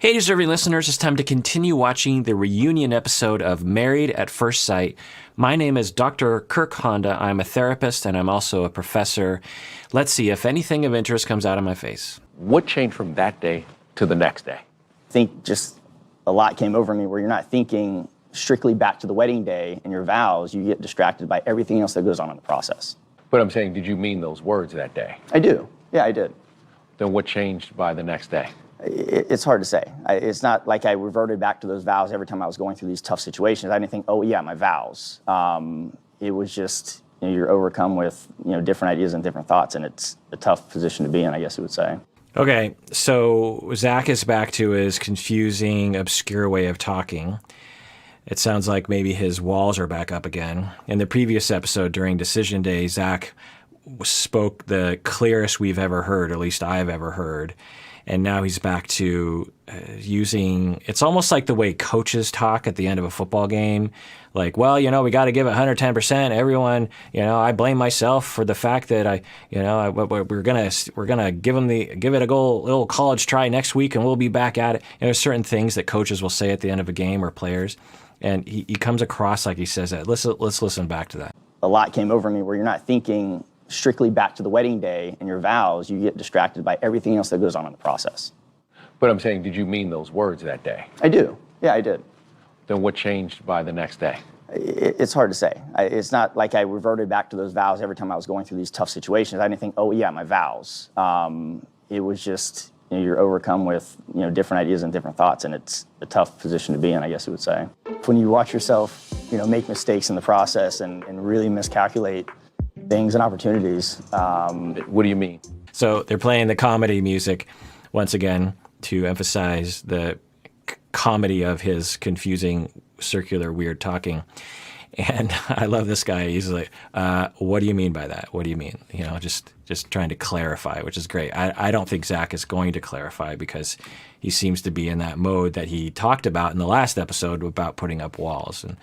Hey, deserving listeners, it's time to continue watching the reunion episode of Married at First Sight. My name is Dr. Kirk Honda. I'm a therapist and I'm also a professor. Let's see if anything of interest comes out of my face. What changed from that day to the next day? I think just a lot came over me where you're not thinking strictly back to the wedding day and your vows. You get distracted by everything else that goes on in the process. But I'm saying, did you mean those words that day? I do. Yeah, I did. Then what changed by the next day? It's hard to say. It's not like I reverted back to those vows every time I was going through these tough situations. I didn't think, oh yeah, my vows. It was just, you're overcome with, different ideas and different thoughts, and it's a tough position to be in, I guess you would say. Okay, so Zach is back to his confusing, obscure way of talking. It sounds like maybe his walls are back up again. In the previous episode during Decision Day, Zach spoke the clearest we've ever heard, or at least I've ever heard. And now he's back to using, it's almost like the way coaches talk at the end of a football game. Like, well, we got to give 110%. Everyone, I blame myself for the fact that we're gonna give it a little college try next week, and we'll be back at it. There's certain things that coaches will say at the end of a game or players, and he comes across like he says that. Let's listen back to that. A lot came over me where you're not thinking strictly back to the wedding day and your vows. You get distracted by everything else that goes on in the process. But I'm saying, did you mean those words that day? I do. Yeah, I did. Then what changed by the next day? It's hard to say. It's not like I reverted back to those vows every time I was going through these tough situations. I didn't think, oh yeah, my vows. It was just, you're overcome with, different ideas and different thoughts, and it's a tough position to be in, I guess you would say. When you watch yourself, make mistakes in the process and really miscalculate things and opportunities. What do you mean? So they're playing the comedy music once again to emphasize the comedy of his confusing, circular, weird talking. And I love this guy. He's like, what do you mean by that? What do you mean? Just trying to clarify, which is great. I don't think Zach is going to clarify because he seems to be in that mode that he talked about in the last episode about putting up walls. And,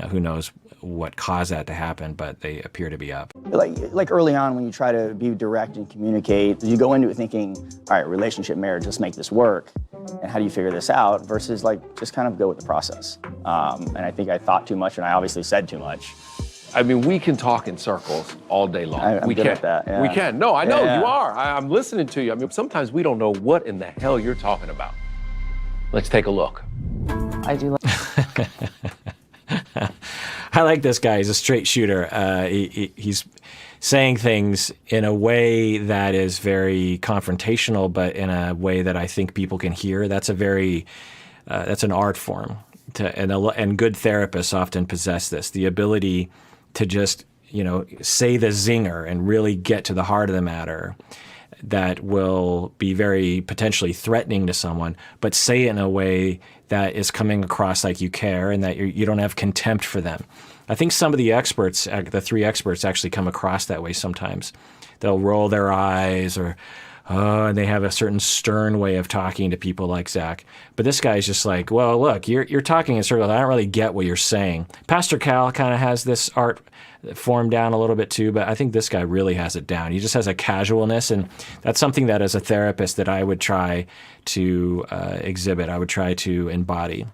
who knows what caused that to happen, but they appear to be up. Like early on when you try to be direct and communicate, you go into it thinking, all right, relationship, marriage, let's make this work. And how do you figure this out versus just kind of go with the process. And I think I thought too much and I obviously said too much. I mean, we can talk in circles all day long. I'm good at that. Yeah. We can. No, I know Yeah. you are. I'm listening to you. I mean, sometimes we don't know what in the hell you're talking about. Let's take a look. I do like I like this guy. He's a straight shooter. He's saying things in a way that is very confrontational, but in a way that I think people can hear. That's that's an art form. And good therapists often possess this, the ability to just, say the zinger and really get to the heart of the matter that will be very potentially threatening to someone, but say it in a way that is coming across like you care and that you don't have contempt for them. I think some of the experts, the three experts, actually come across that way sometimes. They'll roll their eyes and they have a certain stern way of talking to people like Zach. But this guy's just like, well, look, you're talking in circles. I don't really get what you're saying. Pastor Cal kind of has this art form down a little bit too, but I think this guy really has it down. He just has a casualness, and that's something that as a therapist that I would try to exhibit, I would try to embody,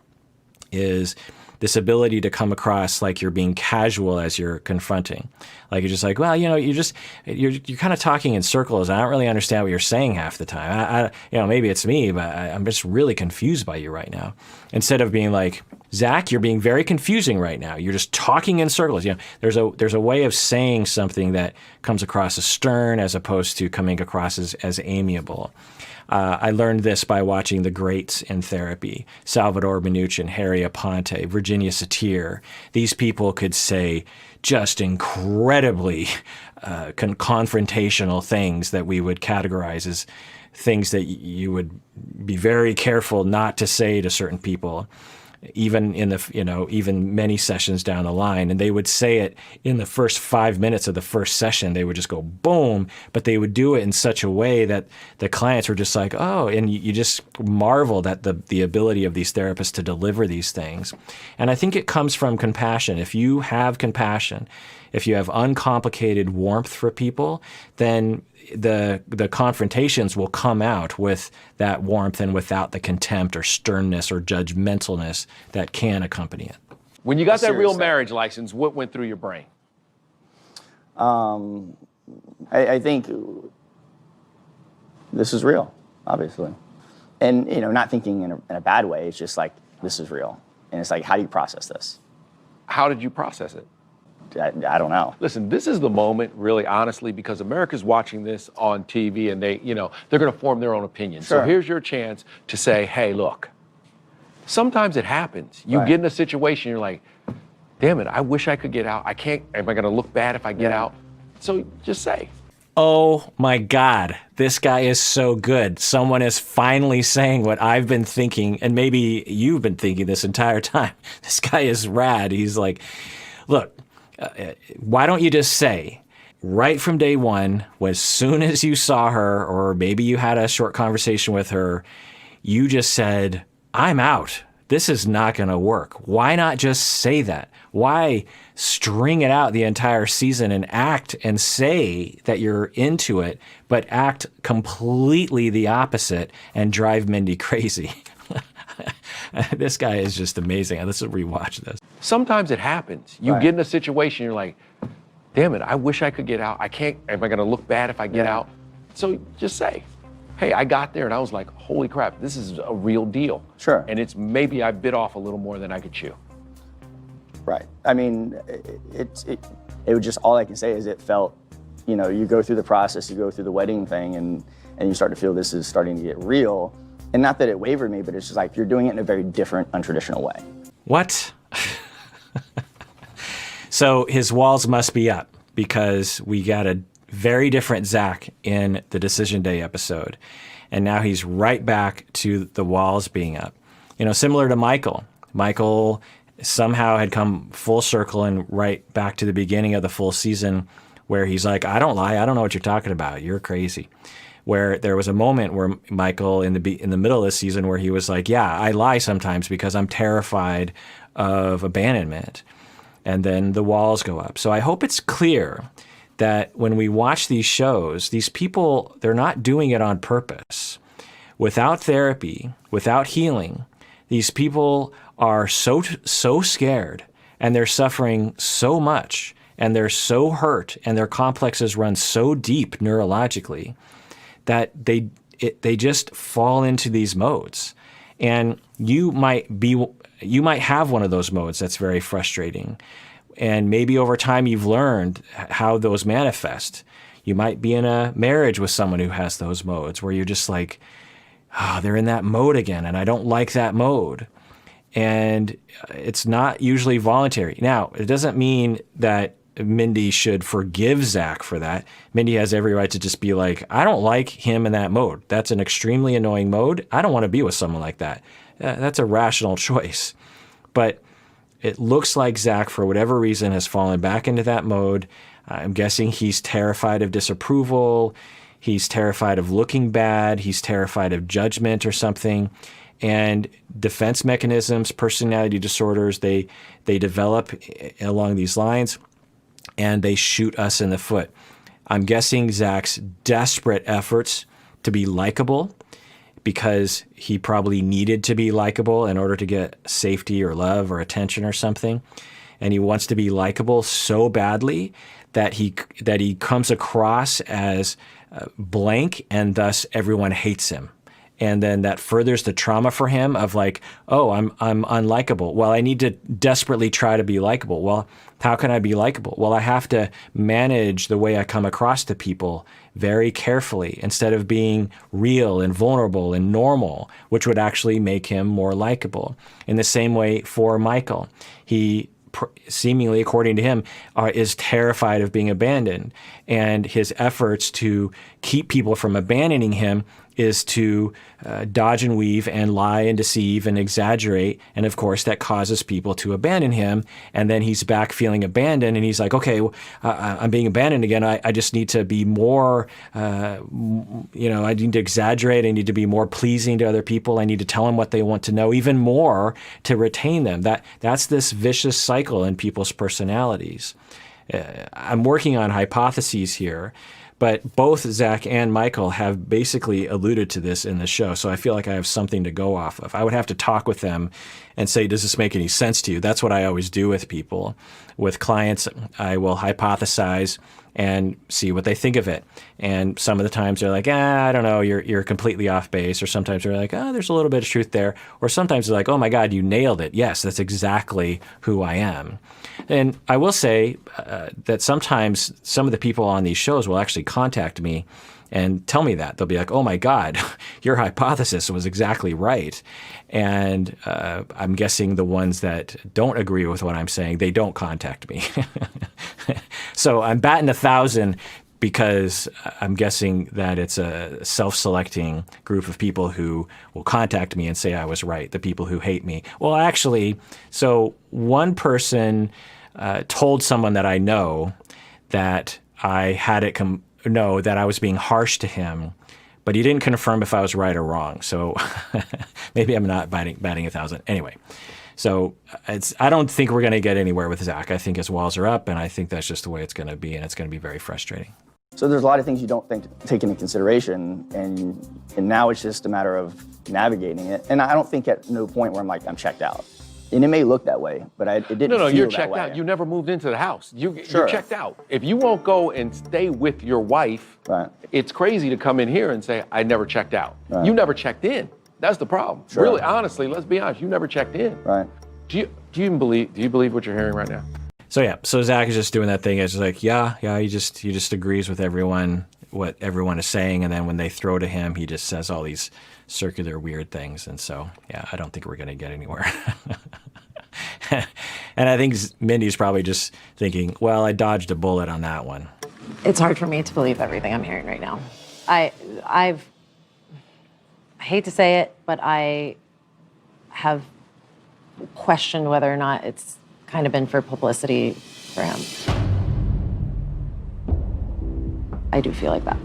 is this ability to come across like you're being casual as you're confronting. Like you're just like, well, you're kind of talking in circles. I don't really understand what you're saying half the time. Maybe it's me, but I'm just really confused by you right now. Instead of being like, Zach, you're being very confusing right now. You're just talking in circles. There's a way of saying something that comes across as stern as opposed to coming across as amiable. I learned this by watching the greats in therapy: Salvador Minuchin, Harry Aponte, Virginia Satir. These people could say just incredibly confrontational things that we would categorize as things that you would be very careful not to say to certain people, even in the, even many sessions down the line. And they would say it in the first 5 minutes of the first session. They would just go boom, but they would do it in such a way that the clients were just like, oh, and you just marveled at the ability of these therapists to deliver these things. And I think it comes from compassion. If you have compassion, if you have uncomplicated warmth for people, then the confrontations will come out with that warmth and without the contempt or sternness or judgmentalness that can accompany it. When you got that real Serious marriage license, what went through your brain? I think this is real, obviously. And, not thinking in a bad way. It's just like, this is real. And it's like, how do you process this? How did you process it? I don't know. Listen, this is the moment, really, honestly, because America's watching this on TV and they're going to form their own opinion. Sure. So here's your chance to say, hey, look, sometimes it happens. You Right. get in a situation, you're like, damn it, I wish I could get out. I can't, am I going to look bad if I get out? So just say. Oh my God, this guy is so good. Someone is finally saying what I've been thinking, and maybe you've been thinking this entire time. This guy is rad. He's like, look, why don't you just say, right from day one, as soon as you saw her, or maybe you had a short conversation with her, you just said, I'm out. This is not going to work. Why not just say that? Why string it out the entire season and act and say that you're into it, but act completely the opposite and drive Mindy crazy? This guy is just amazing. Let's rewatch this. Sometimes it happens. You Right. get in a situation, you're like, damn it, I wish I could get out. I can't, am I going to look bad if I get out? So just say, hey, I got there and I was like, holy crap, this is a real deal. Sure. And it's maybe I bit off a little more than I could chew. Right. I mean, it would just, all I can say is it felt, you go through the process, you go through the wedding thing, and you start to feel this is starting to get real. And not that it wavered me, but it's just like you're doing it in a very different, untraditional way. What? So his walls must be up because we got a very different Zach in the Decision Day episode. And now he's right back to the walls being up. Similar to Michael. Michael somehow had come full circle and right back to the beginning of the full season where he's like, I don't lie. I don't know what you're talking about. You're crazy. Where there was a moment where Michael in the middle of the season where he was like, yeah, I lie sometimes because I'm terrified of abandonment. And then the walls go up. So I hope it's clear that when we watch these shows, these people, they're not doing it on purpose. Without therapy, without healing, these people are so scared and they're suffering so much and they're so hurt and their complexes run so deep neurologically that they just fall into these modes. And you might have one of those modes that's very frustrating. And maybe over time you've learned how those manifest. You might be in a marriage with someone who has those modes where you're just like, oh, they're in that mode again, and I don't like that mode. And it's not usually voluntary. Now, it doesn't mean that Mindy should forgive Zach for that. Mindy has every right to just be like, I don't like him in that mode. That's an extremely annoying mode. I don't want to be with someone like that. That's a rational choice. But it looks like Zach, for whatever reason, has fallen back into that mode. I'm guessing he's terrified of disapproval. He's terrified of looking bad. He's terrified of judgment or something. And defense mechanisms, personality disorders, they develop along these lines, and they shoot us in the foot. I'm guessing Zach's desperate efforts to be likable, because he probably needed to be likable in order to get safety or love or attention or something. And he wants to be likable so badly that he comes across as blank, and thus everyone hates him. And then that furthers the trauma for him of like, oh, I'm unlikable. Well, I need to desperately try to be likable. Well, how can I be likable? Well, I have to manage the way I come across to people very carefully instead of being real and vulnerable and normal, which would actually make him more likable. In the same way for Michael, he seemingly, according to him, is terrified of being abandoned. And his efforts to keep people from abandoning him is to dodge and weave and lie and deceive and exaggerate. And of course, that causes people to abandon him. And then he's back feeling abandoned. And he's like, okay, I'm being abandoned again. I just need to be more, I need to exaggerate. I need to be more pleasing to other people. I need to tell them what they want to know even more to retain them. That's this vicious cycle in people's personalities. I'm working on hypotheses here, But both Zach and Michael have basically alluded to this in the show, so I feel like I have something to go off of. I would have to talk with them and say, does this make any sense to you? That's what I always do with people. With clients, I will hypothesize and see what they think of it. And some of the times they're like, I don't know, you're completely off base. Or sometimes they're like, there's a little bit of truth there. Or sometimes they're like, oh my God, you nailed it. Yes, that's exactly who I am. And I will say that sometimes some of the people on these shows will actually contact me and tell me that. They'll be like, oh my God, your hypothesis was exactly right. And I'm guessing the ones that don't agree with what I'm saying, they don't contact me. So I'm batting 1,000 because I'm guessing that it's a self-selecting group of people who will contact me and say I was right, the people who hate me. Well, actually, so one person told someone that I know that I had it that I was being harsh to him, but he didn't confirm if I was right or wrong. So maybe I'm not batting 1,000. Anyway, so I don't think we're going to get anywhere with Zach. I think his walls are up, and I think that's just the way it's going to be, and it's going to be very frustrating. So there's a lot of things you don't take into consideration, and now it's just a matter of navigating it. And I don't think at no point where I'm like, I'm checked out. And it may look that way, but it didn't No, feel you're that checked way. out. You never moved into the house. You're Sure. checked out. If you won't go and stay with your wife, Right. it's crazy to come in here and say, I never checked out. Right. You never checked in. That's the problem. Sure. Really, honestly, let's be honest. You never checked in. Right. Do you believe what you're hearing right now? So Zach is just doing that thing. It's just like, he just agrees with everyone, what everyone is saying, and then when they throw to him, he just says all these circular weird things. And so, I don't think we're going to get anywhere. And I think Mindy's probably just thinking, well, I dodged a bullet on that one. It's hard for me to believe everything I'm hearing right now. I hate to say it, but I have questioned whether or not it's kind of been for publicity for him. I do feel like that.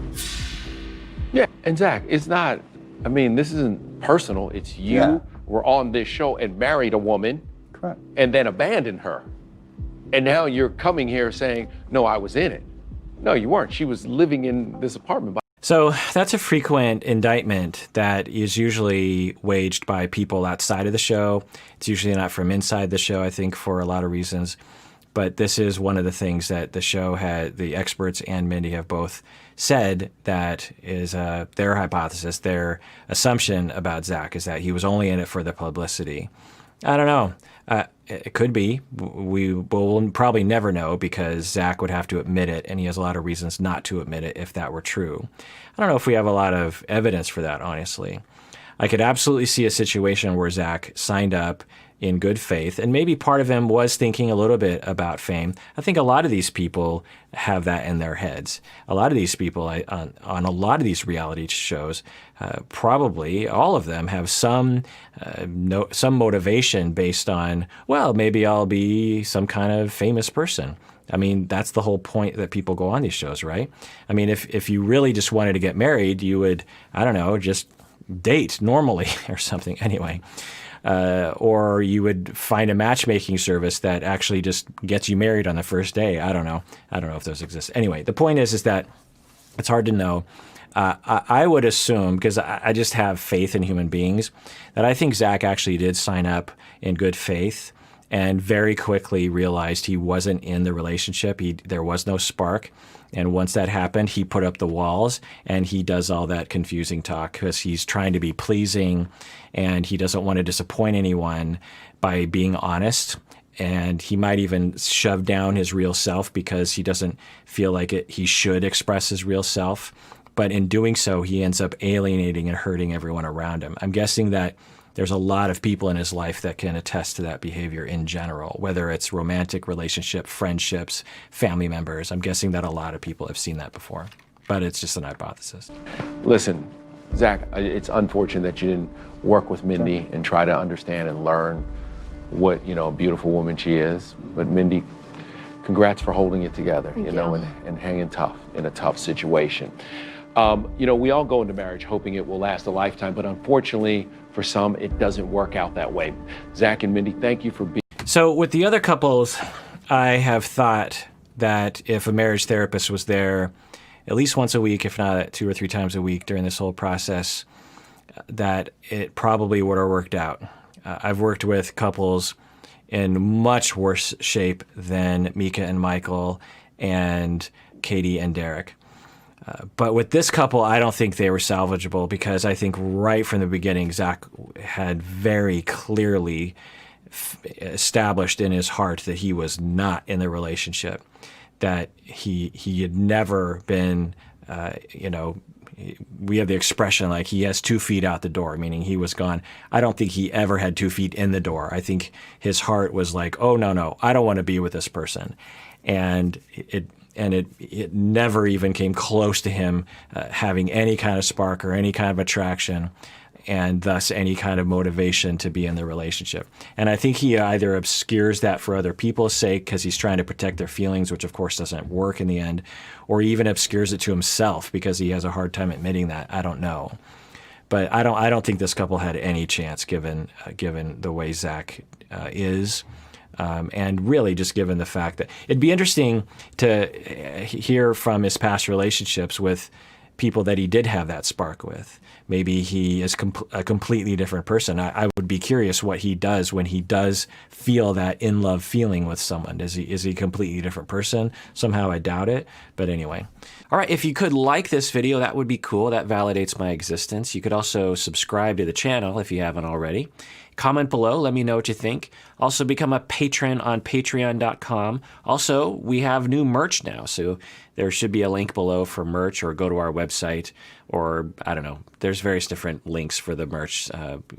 Yeah, and Zach, it's not, this isn't personal. It's you. Yeah. Were on this show and married a woman. Correct. And then abandoned her. And now you're coming here saying, no, I was in it. No, you weren't. She was living in this apartment. So that's a frequent indictment that is usually waged by people outside of the show. It's usually not from inside the show, I think, for a lot of reasons. But this is one of the things that the show had, the experts and Mindy have both said that is their hypothesis, their assumption about Zach is that he was only in it for the publicity. I don't know. It could be. We'll probably never know because Zach would have to admit it, and he has a lot of reasons not to admit it if that were true. I don't know if we have a lot of evidence for that, honestly. I could absolutely see a situation where Zach signed up in good faith, and maybe part of him was thinking a little bit about fame. I think a lot of these people have that in their heads. A lot of these people on a lot of these reality shows, probably all of them have some motivation based on, well, maybe I'll be some kind of famous person. That's the whole point that people go on these shows, right? If you really just wanted to get married, you would, I don't know, just date normally or something anyway. Or you would find a matchmaking service that actually just gets you married on the first day. I don't know if those exist. Anyway, the point is that it's hard to know. I would assume, because I just have faith in human beings, that I think Zach actually did sign up in good faith and very quickly realized he wasn't in the relationship. There was no spark. And once that happened, he put up the walls and he does all that confusing talk because he's trying to be pleasing and he doesn't want to disappoint anyone by being honest. And he might even shove down his real self because he doesn't feel like he should express his real self. But in doing so, he ends up alienating and hurting everyone around him. I'm guessing that there's a lot of people in his life that can attest to that behavior in general, whether it's romantic relationship, friendships, family members. I'm guessing that a lot of people have seen that before, but it's just an hypothesis. Listen, Zach, it's unfortunate that you didn't work with Mindy and try to understand and learn what, a beautiful woman she is. But Mindy, congrats for holding it together, Thank you. you. And hanging tough in a tough situation. We all go into marriage hoping it will last a lifetime, but unfortunately, for some, it doesn't work out that way. Zach and Mindy, thank you for being. So with the other couples, I have thought that if a marriage therapist was there, at least once a week, if not 2 or 3 times a week during this whole process, that it probably would have worked out. I've worked with couples in much worse shape than Mika and Michael and Katie and Derek. But with this couple, I don't think they were salvageable because I think right from the beginning, Zach had very clearly established in his heart that he was not in the relationship, that he had never been, we have the expression like he has 2 feet out the door, meaning he was gone. I don't think he ever had 2 feet in the door. I think his heart was like, oh, no, I don't want to be with this person. And it never even came close to him having any kind of spark or any kind of attraction, and thus any kind of motivation to be in the relationship. And I think he either obscures that for other people's sake because he's trying to protect their feelings, which of course doesn't work in the end, or even obscures it to himself because he has a hard time admitting that. I don't know. But I don't think this couple had any chance given the way Zach is. And really just given the fact that it'd be interesting to hear from his past relationships with people that he did have that spark with. Maybe he is a completely different person. I would be curious what he does when he does feel that in love feeling with someone. Is he a completely different person? Somehow I doubt it. But anyway. All right, if you could like this video, that would be cool. That validates my existence. You could also subscribe to the channel if you haven't already. Comment below, let me know what you think. Also become a patron on patreon.com. Also, we have new merch now, so there should be a link below for merch, or go to our website, or I don't know, there's various different links for the merch.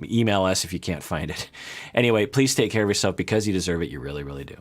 Email us if you can't find it. Anyway, please take care of yourself because you deserve it, you really, really do.